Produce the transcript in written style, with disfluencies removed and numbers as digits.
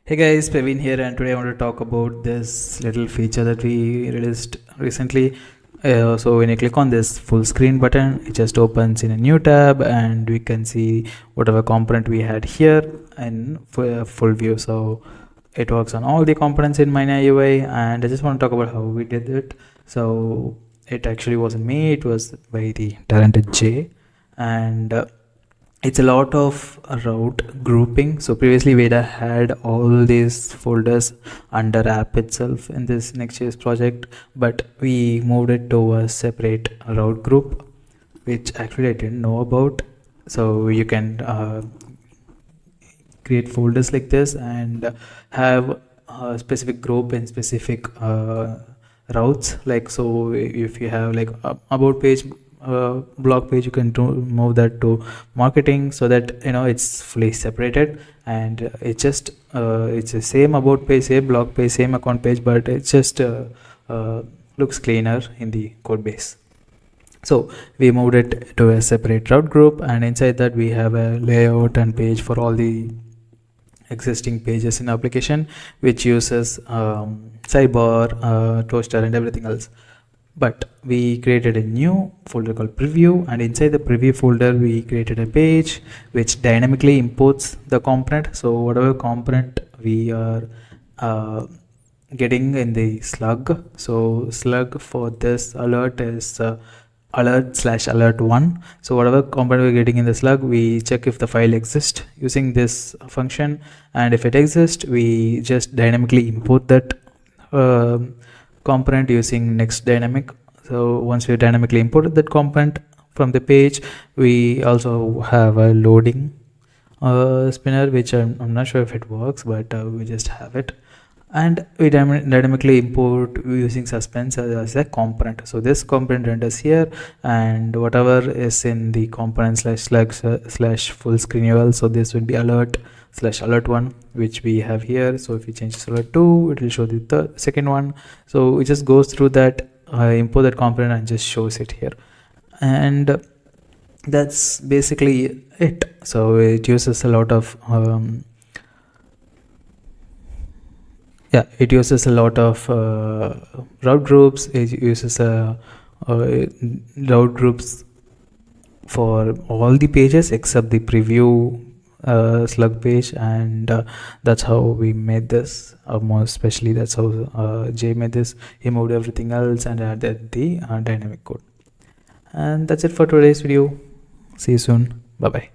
Hey guys, Praveen here, and today I want to talk about this little feature that we released recently. So when you click on this full screen button, it just opens in a new tab, and we can see whatever component we had here in full view. So it works on all the components in MyNaUI, and I just want to talk about how we did it. So it actually wasn't me; it was by the talented Jay, and it's a lot of route grouping. So previously Veda had all these folders under app itself in this Next.js project, but we moved it to a separate route group, which actually I didn't know about. So you can create folders like this and have a specific group and specific routes. Like, so if you have like about page, blog page, you can move that to marketing, so that it's fully separated, and it's just it's the same about page, same blog page, same account page, but it just looks cleaner in the code base. So we moved it to a separate route group, and inside that we have a layout and page for all the existing pages in application, which uses sidebar, toaster, and everything else. But we created a new folder called preview, and inside the preview folder we created a page which dynamically imports the component. So whatever component we are getting in the slug, so slug for this alert is alert/alert1. So whatever component we're getting in the slug, we check if the file exists using this function, and if it exists, we just dynamically import that component using next dynamic. So once we dynamically imported that component from the page, we also have a loading spinner, which I'm not sure if it works, but we just have it, and we dynamically import using suspense as a component. So this component renders here, and whatever is in the component /slug/full screen URL, so this would be alert/alert1, which we have here. So if we change to alert2, it will show the second one. So it just goes through that, import that component, and just shows it here, and that's basically it. So it uses a lot of it uses a lot of route groups. It uses route groups for all the pages except the preview slug page, and that's how we made this. More especially, that's how Jay made this. He moved everything else and added the dynamic code. And that's it for today's video. See you soon. Bye bye.